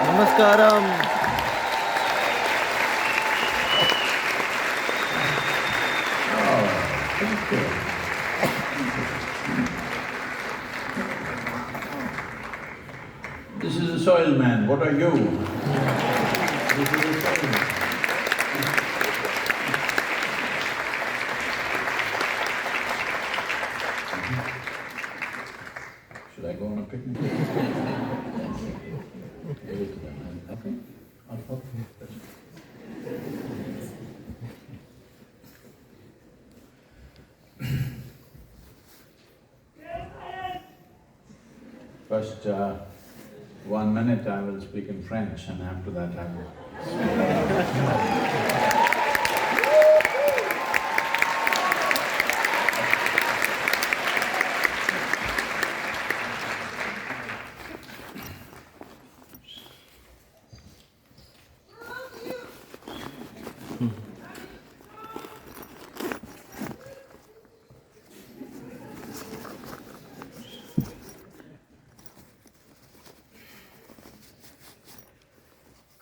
Namaskaram. Thank you. This is the soil man, what are you? This is the soil man. Should I go on a picnic? Give it to them. Okay? Okay. First 1 minute I will speak in French and after that I will…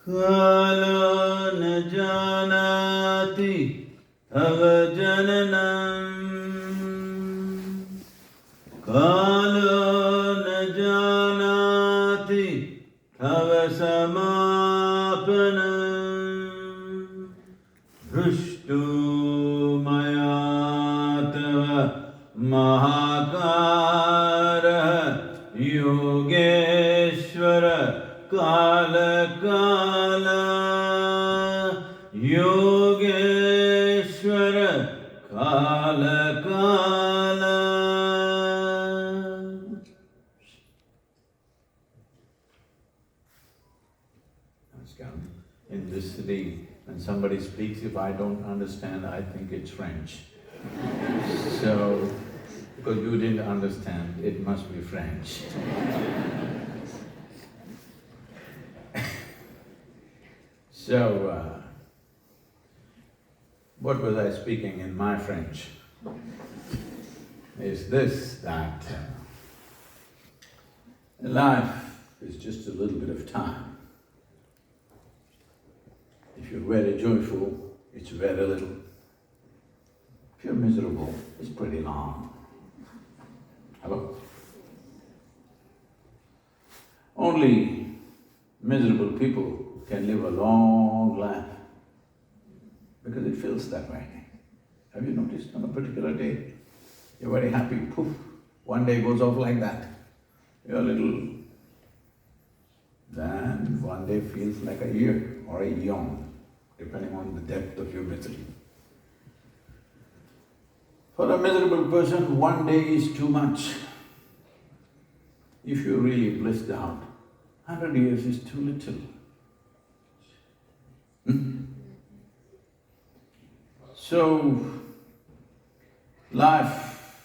Kala na janati avajananam. Kala na janati avasamapanam. Drishtu maya tava mahakara yogeshvara kala kala yogeshvara kala kala. In this city, when somebody speaks, if I don't understand, I think it's French. So, because you didn't understand, it must be French. So, what was I speaking in my French? Is this, that life is just a little bit of time. If you're very joyful, it's very little. If you're miserable, it's pretty long. Hello? Only miserable people can live a long life because it feels that way. Have you noticed on a particular day, you're very happy, poof, one day goes off like that. You're a little… then one day feels like a year or a eon, depending on the depth of your misery. For a miserable person, one day is too much. If you're really blissed out, 100 years is too little. So, life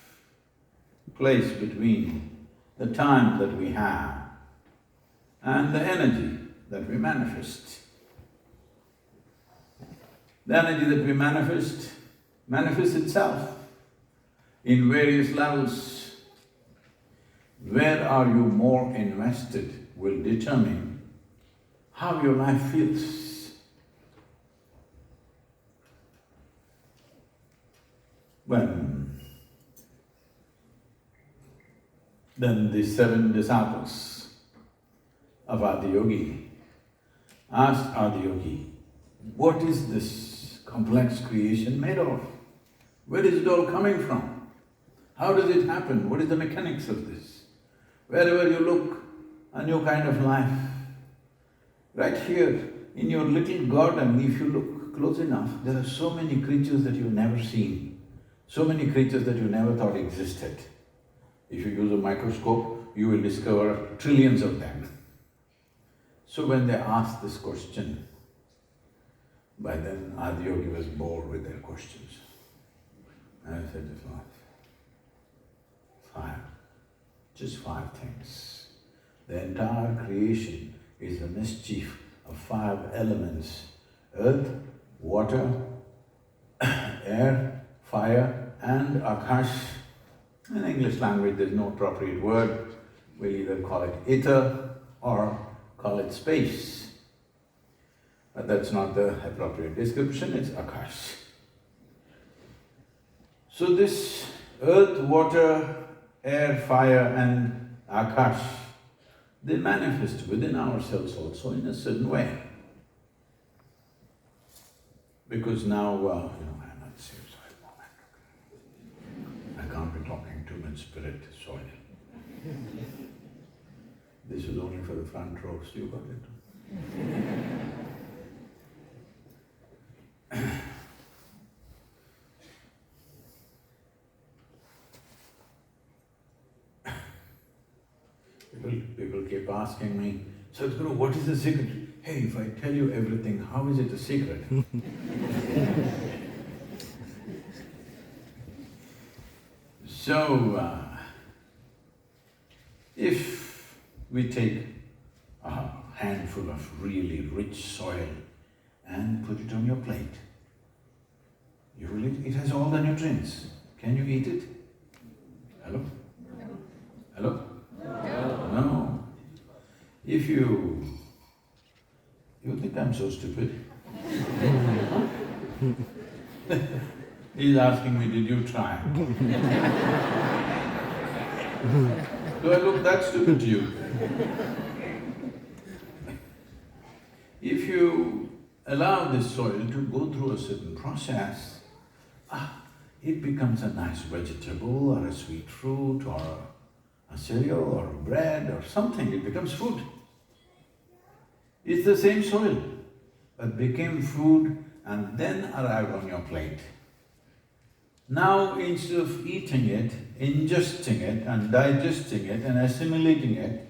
plays between the time that we have and the energy that we manifest. The energy that we manifests itself in various levels. Where are you more invested will determine how your life feels. Then the 7 disciples of Adiyogi asked Adiyogi, what is this complex creation made of? Where is it all coming from? How does it happen? What is the mechanics of this? Wherever you look, a new kind of life. Right here, in your little garden, if you look close enough, there are so many creatures that you've never seen, so many creatures that you never thought existed. If you use a microscope, you will discover trillions of them. So when they asked this question, by then Adiyogi was bored with their questions. And I said, just 5 things. The entire creation is the mischief of 5 elements earth, water, air, fire and Akash. In English language there's no appropriate word, we'll either call it ether or call it space. But that's not the appropriate description, it's Akash. So this earth, water, air, fire and Akash, they manifest within ourselves also in a certain way. Because now, I'm not serious, I can't be talking too much spirit, soil. This is only for the front rows, you got it? People keep asking me, Sadhguru, what is the secret? Hey, if I tell you everything, how is it a secret? So, if we take a handful of really rich soil and put it on your plate, you will eat, it has all the nutrients. Can you eat it? Hello? Hello? No. If you think I'm so stupid? He's asking me, did you try? Do I look that stupid to you? If you allow this soil to go through a certain process, it becomes a nice vegetable or a sweet fruit or a cereal or bread or something, it becomes food. It's the same soil, but became food and then arrived on your plate. Now instead of eating it, ingesting it and digesting it and assimilating it,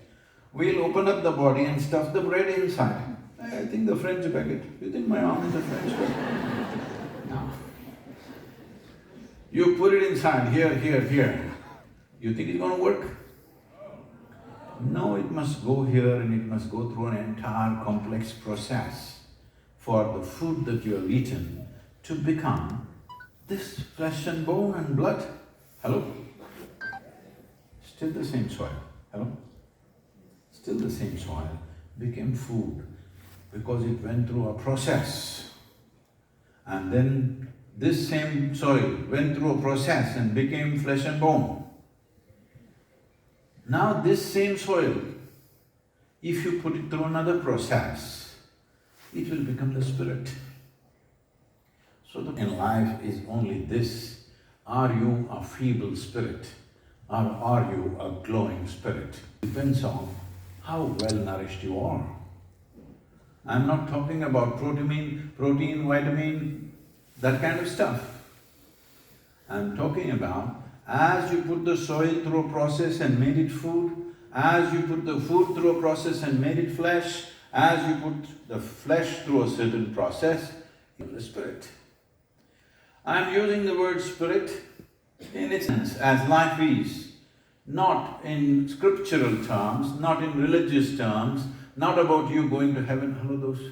we'll open up the body and stuff the bread inside. I think the French baguette, you think my arm is a French baguette? No. You put it inside, here, here, here. You think it's going to work? No, it must go here and it must go through an entire complex process for the food that you have eaten to become this flesh and bone and blood. Hello? Still the same soil. Hello? Still the same soil became food because it went through a process. And then this same soil went through a process and became flesh and bone. Now this same soil, if you put it through another process, it will become the spirit. So in life is only this, are you a feeble spirit or are you a glowing spirit? Depends on how well nourished you are. I'm not talking about protein, vitamin, that kind of stuff. I'm talking about as you put the soil through a process and made it food, as you put the food through a process and made it flesh, as you put the flesh through a certain process, you're the spirit. I'm using the word spirit in its sense as life is, not in scriptural terms, not in religious terms, not about you going to heaven. Hello those.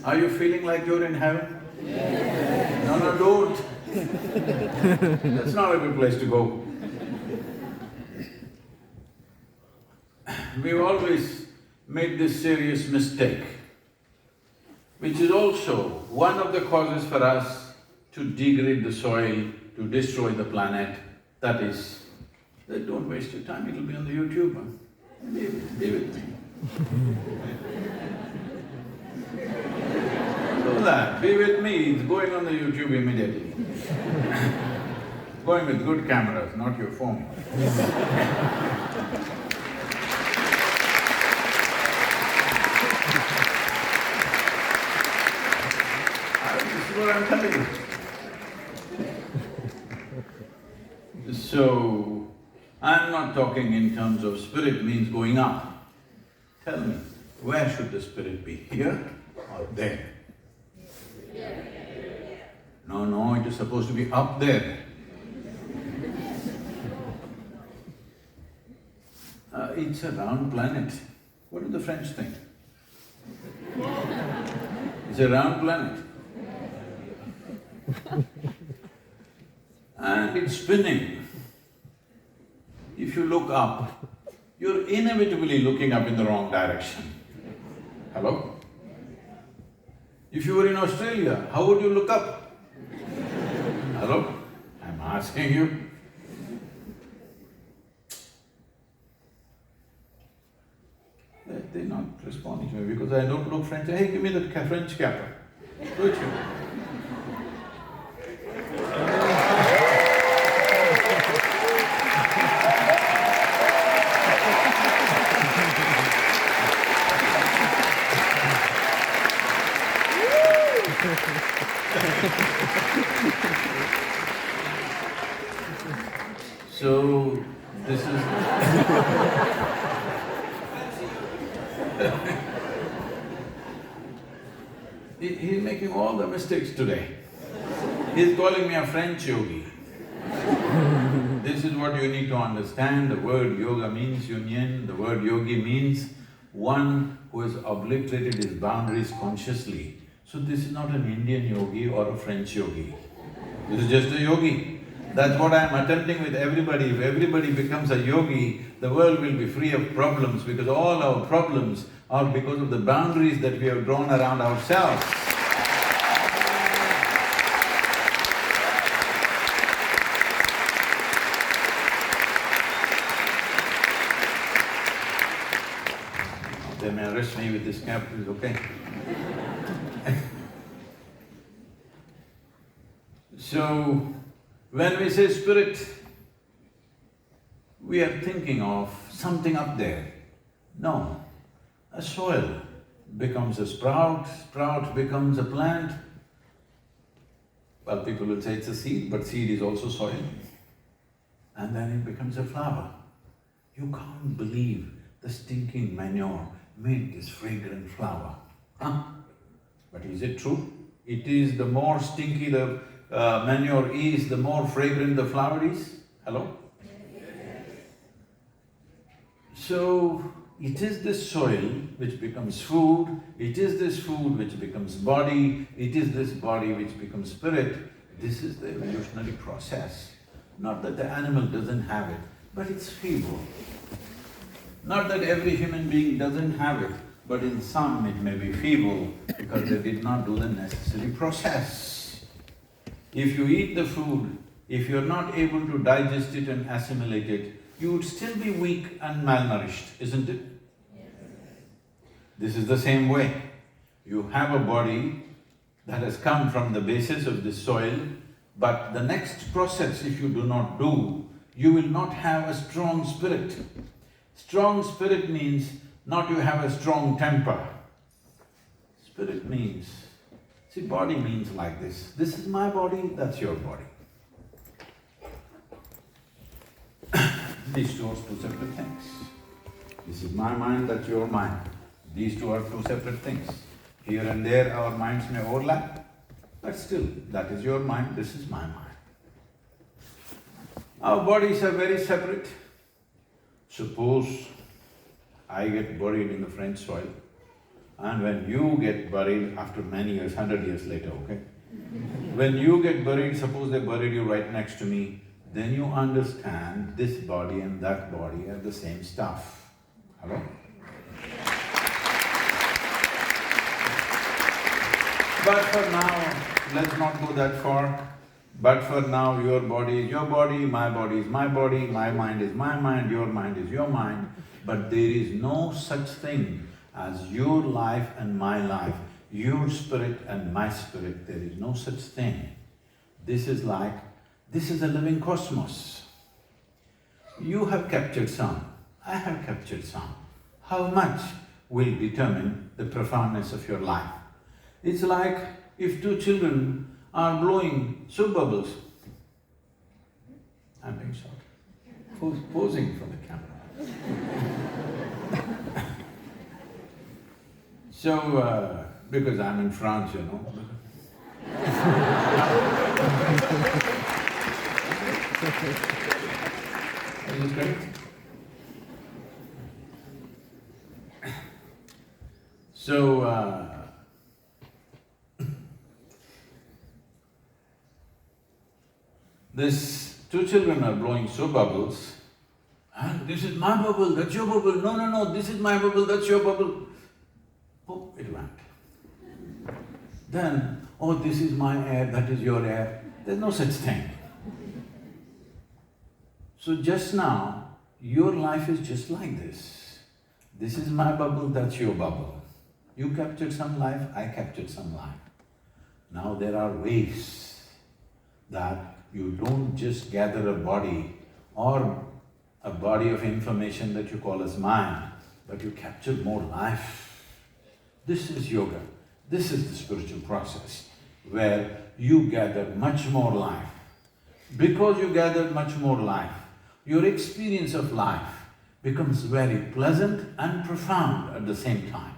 Are you feeling like you're in heaven? Yes. No, don't. That's not a good place to go. We've always made this serious mistake, which is also one of the causes for us to degrade the soil, to destroy the planet. That is, that don't waste your time, it'll be on the YouTube. Huh? Be with me. Do that, be with me, it's going on the YouTube immediately. Going with good cameras, not your phone. This is what I'm telling you. So, I'm not talking in terms of spirit means going up. Tell me, where should the spirit be? Here or there? No, it is supposed to be up there. It's a round planet. What do the French think? It's a round planet. And it's spinning. If you look up, you're inevitably looking up in the wrong direction. Hello? If you were in Australia, how would you look up? Hello? I'm asking you. They're not responding to me because I don't look French. Hey, give me that French cap. Do it you. So, this is He's making all the mistakes today. He's calling me a French yogi. This is what you need to understand. The word yoga means union, the word yogi means one who has obliterated his boundaries consciously. So this is not an Indian yogi or a French yogi. This is just a yogi. That's what I'm attempting with everybody. If everybody becomes a yogi, the world will be free of problems because all our problems are because of the boundaries that we have drawn around ourselves. They may arrest me with this cap, it's okay. So, when we say spirit, we are thinking of something up there. No, a soil becomes a sprout, sprout becomes a plant. Well, people will say it's a seed, but seed is also soil. And then it becomes a flower. You can't believe the stinking manure made this fragrant flower. Huh? But is it true? It is the more stinky the manure is, the more fragrant the flower is? Hello? So, it is this soil which becomes food, it is this food which becomes body, it is this body which becomes spirit. This is the evolutionary process. Not that the animal doesn't have it, but it's feeble. Not that every human being doesn't have it, but in some it may be feeble because they did not do the necessary process. If you eat the food, if you're not able to digest it and assimilate it, you would still be weak and malnourished, isn't it? Yes. This is the same way. You have a body that has come from the basis of this soil, but the next process if you do not do, you will not have a strong spirit. Strong spirit means not you have a strong temper. Spirit means, see, body means like this. This is my body, that's your body. These two are two separate things. This is my mind, that's your mind. These two are two separate things. Here and there our minds may overlap, but still, that is your mind, this is my mind. Our bodies are very separate. Suppose I get buried in the French soil, and when you get buried after many years, 100 years later, okay? When you get buried, suppose they buried you right next to me, then you understand this body and that body are the same stuff. Hello? But for now, let's not go that far. But for now, your body is your body, my body is my body, my mind is my mind, your mind is your mind. But there is no such thing as your life and my life, your spirit and my spirit. There is no such thing. This is a living cosmos. You have captured some, I have captured some. How much will determine the profoundness of your life? It's like if two children are blowing soap bubbles. I'm being shot. Posing for the camera. So, because I'm in France, you know. Is it correct? So, This two children are blowing soap bubbles, and this is my bubble, that's your bubble, no, this is my bubble, that's your bubble. Oh, it went. Then, oh, this is my air, that is your air. There's no such thing. So just now, your life is just like this. This is my bubble, that's your bubble. You captured some life, I captured some life. Now there are ways that you don't just gather a body or a body of information that you call as mind, but you capture more life. This is yoga. This is the spiritual process where you gather much more life. Because you gathered much more life, your experience of life becomes very pleasant and profound at the same time.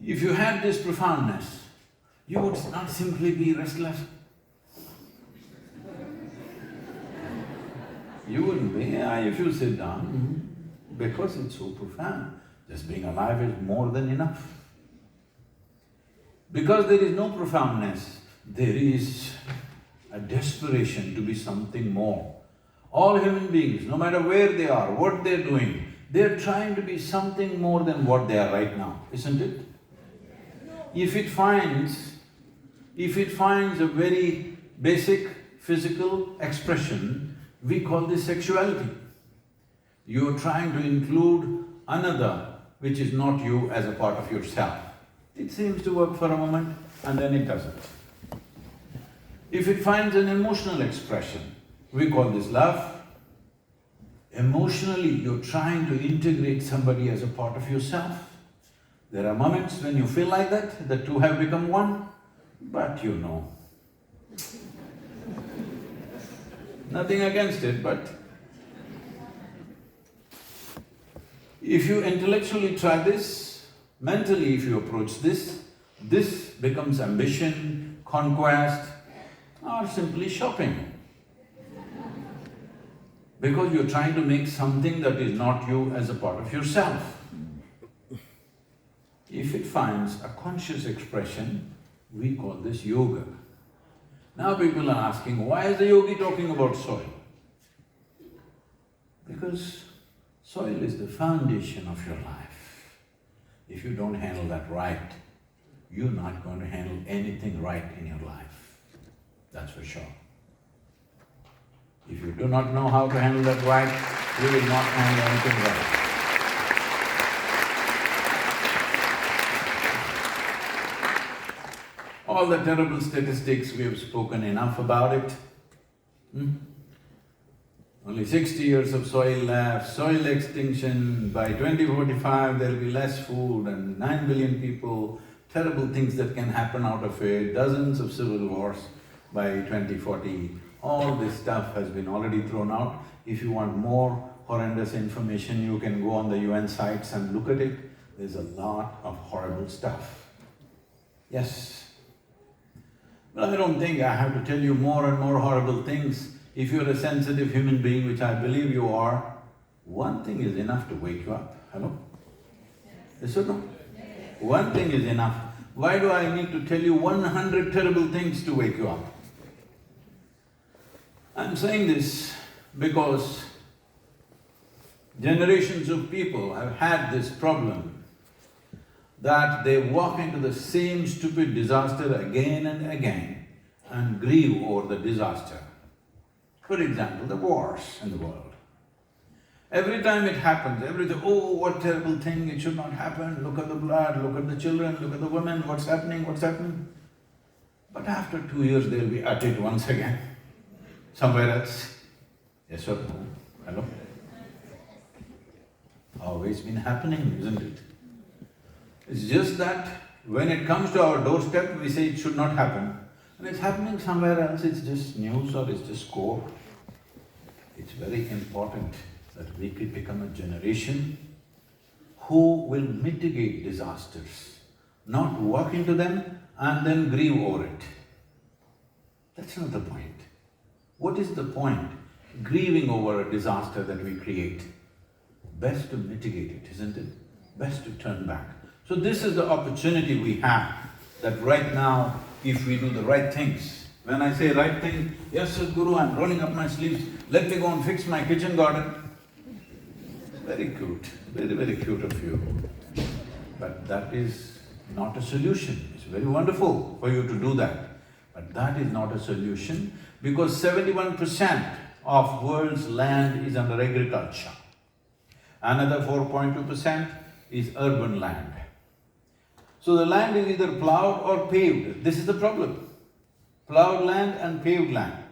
If you had this profoundness, you would not simply be restless. You wouldn't be, if you sit down, because it's so profound. Just being alive is more than enough. Because there is no profoundness, there is a desperation to be something more. All human beings, no matter where they are, what they're doing, they're trying to be something more than what they are right now, isn't it? If it finds a very basic physical expression, we call this sexuality. You're trying to include another which is not you as a part of yourself. It seems to work for a moment and then it doesn't. If it finds an emotional expression, we call this love. Emotionally, you're trying to integrate somebody as a part of yourself. There are moments when you feel like that, the two have become one, but you know. Nothing against it, but if you intellectually try this, mentally if you approach this becomes ambition, conquest, or simply shopping. Because you're trying to make something that is not you as a part of yourself. If it finds a conscious expression, we call this yoga. Now people are asking, why is the yogi talking about soil? Because soil is the foundation of your life. If you don't handle that right, you're not going to handle anything right in your life. That's for sure. If you do not know how to handle that right, you will not handle anything right. All the terrible statistics, we have spoken enough about it. Only 60 years of soil left, soil extinction, by 2045 there'll be less food and 9 billion people, terrible things that can happen out of it, dozens of civil wars by 2040. All this stuff has been already thrown out. If you want more horrendous information, you can go on the UN sites and look at it. There's a lot of horrible stuff. Yes. But I don't think I have to tell you more and more horrible things. If you're a sensitive human being, which I believe you are, one thing is enough to wake you up. Hello? Yes or no? One thing is enough. Why do I need to tell you 100 terrible things to wake you up? I'm saying this because generations of people have had this problem that they walk into the same stupid disaster again and again and grieve over the disaster. For example, the wars in the world. Every time it happens, oh, what terrible thing, it should not happen, look at the blood, look at the children, look at the women, what's happening, what's happening? But after 2 years, they'll be at it once again, somewhere else. Yes or no? Hello? Always been happening, isn't it? It's just that when it comes to our doorstep, we say it should not happen. And it's happening somewhere else, it's just news or it's just score. It's very important that we could become a generation who will mitigate disasters, not walk into them and then grieve over it. That's not the point. What is the point? Grieving over a disaster that we create. Best to mitigate it, isn't it? Best to turn back. So this is the opportunity we have, that right now, if we do the right things, When I say right thing, yes, Sadhguru, I'm rolling up my sleeves, let me go and fix my kitchen garden. Very cute, very, very cute of you. But that is not a solution. It's very wonderful for you to do that. But that is not a solution because 71% of world's land is under agriculture. Another 4.2% is urban land. So the land is either plowed or paved. This is the problem. Plowed land and paved land.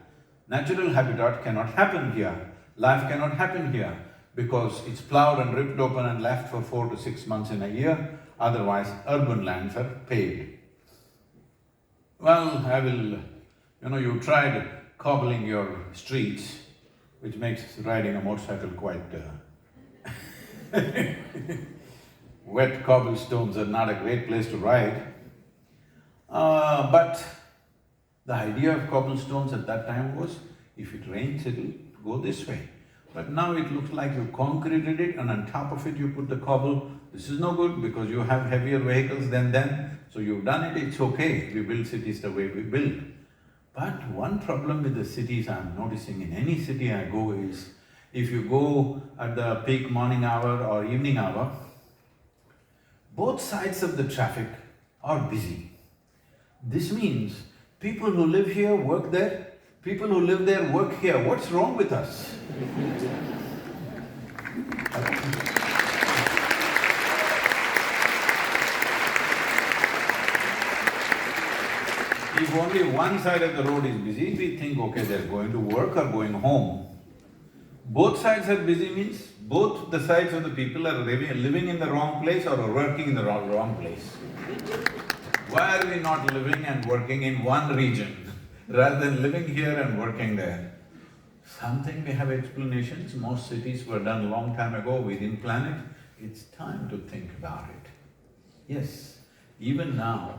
Natural habitat cannot happen here. Life cannot happen here because it's plowed and ripped open and left for 4 to 6 months in a year. Otherwise, urban lands are paved. Well, you tried cobbling your streets, which makes riding a motorcycle quite… Wet cobblestones are not a great place to ride. But the idea of cobblestones at that time was, if it rains, it'll go this way. But now it looks like you concreted it and on top of it you put the cobble. This is no good because you have heavier vehicles than then, so you've done it, it's okay, we build cities the way we build. But one problem with the cities I'm noticing in any city I go is, if you go at the peak morning hour or evening hour, both sides of the traffic are busy. This means people who live here work there, people who live there work here. What's wrong with us? If only one side of the road is busy, we think, okay, they're going to work or going home. Both sides are busy means both the sides of the people are living in the wrong place or are working in the wrong place. Why are we not living and working in one region rather than living here and working there? Something we have explanations, most cities were done a long time ago, we didn't plan it. It's time to think about it. Yes, even now,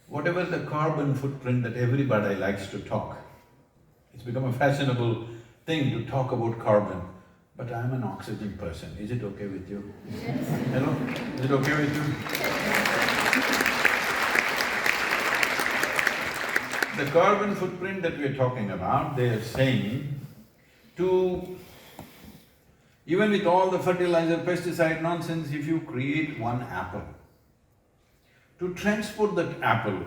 whatever the carbon footprint that everybody likes to talk, it's become a fashionable thing to talk about carbon. But I'm an oxygen person, is it okay with you? Yes. Hello? Is it okay with you? The carbon footprint that we're talking about, they're saying even with all the fertilizer, pesticide nonsense, if you create one apple, to transport that apple,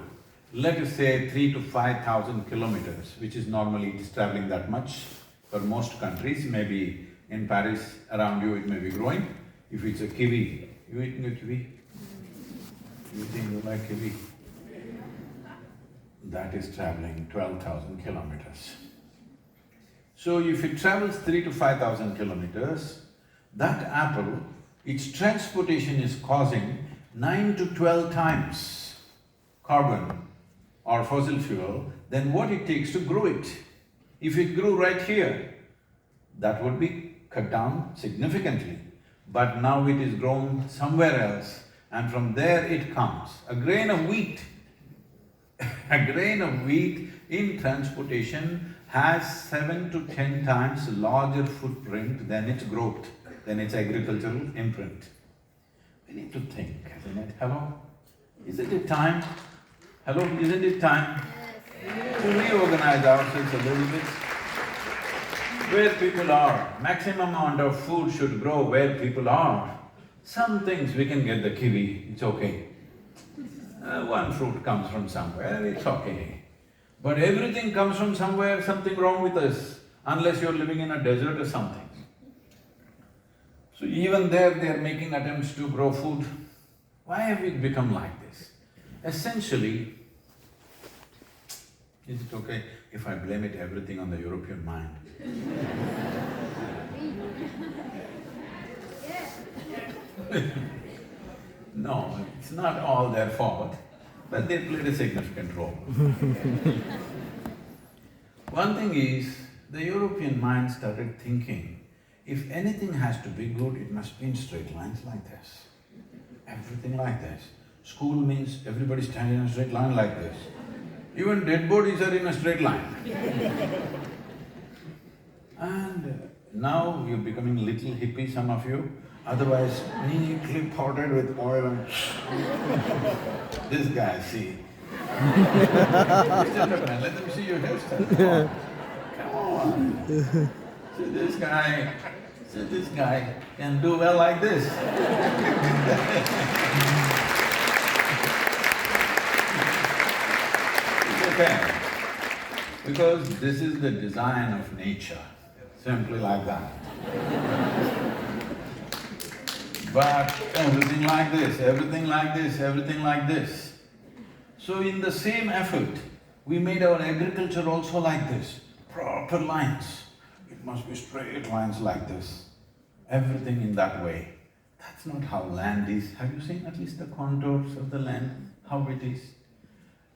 let us say 3 to 5,000 kilometers, which is normally it's traveling that much for most countries, maybe in Paris, around you it may be growing. If it's a kiwi, you eating a kiwi? You think you like kiwi? That is traveling 12,000 kilometers. So if it travels 3 to 5,000 kilometers, that apple, its transportation is causing 9 to 12 times carbon or fossil fuel than what it takes to grow it. If it grew right here, that would be cut down significantly. But now it is grown somewhere else and from there it comes. A grain of wheat, a grain of wheat in transportation has 7 to 10 times larger footprint than its growth, than its agricultural imprint. We need to think, isn't it? Hello? Isn't it time? Hello, isn't it time to reorganize ourselves a little bit? Where people are, maximum amount of food should grow where people are. Some things we can get the kiwi, it's okay. One fruit comes from somewhere, it's okay. But everything comes from somewhere, something wrong with us, unless you're living in a desert or something. So even there they are making attempts to grow food. Why have we become like this? Essentially, is it okay if I blame it everything on the European mind? No, it's not all their fault, but they played a significant role. One thing is, the European mind started thinking, if anything has to be good, it must be in straight lines like this. Everything like this. School means everybody standing in a straight line like this. Even dead bodies are in a straight line. And now you're becoming little hippie, some of you, otherwise neatly potted with oil and this guy, see, Mr. Pepper, let them see your hairstyle. Come on. See this guy can do well like this. It's okay. Because this is the design of nature, simply like that. But everything like this, everything like this, everything like this. So in the same effort, we made our agriculture also like this, proper lines. It must be straight lines like this, everything in that way. That's not how land is. Have you seen at least the contours of the land, how it is?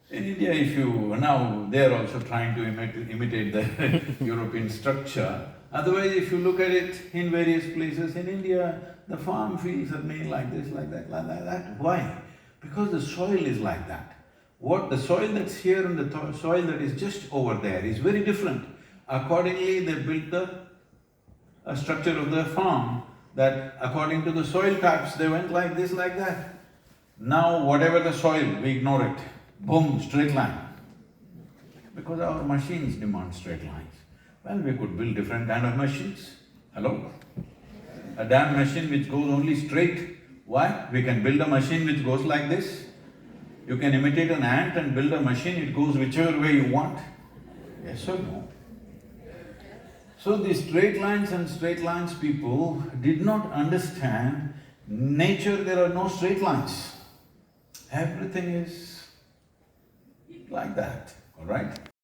In India, if you… now they're also trying to imitate the European structure. Otherwise, if you look at it in various places in India, the farm fields are made like this, like that, like that. Why? Because the soil is like that. What… the soil that's here and the soil that is just over there is very different. Accordingly, they built a structure of the farm that according to the soil types, they went like this, like that. Now, whatever the soil, we ignore it. Boom, straight line. Because our machines demand straight lines. Well, we could build different kind of machines. Hello? A damn machine which goes only straight. Why? We can build a machine which goes like this. You can imitate an ant and build a machine, it goes whichever way you want. Yes or no? So these straight lines and straight lines people did not understand, nature there are no straight lines. Everything is like that, all right?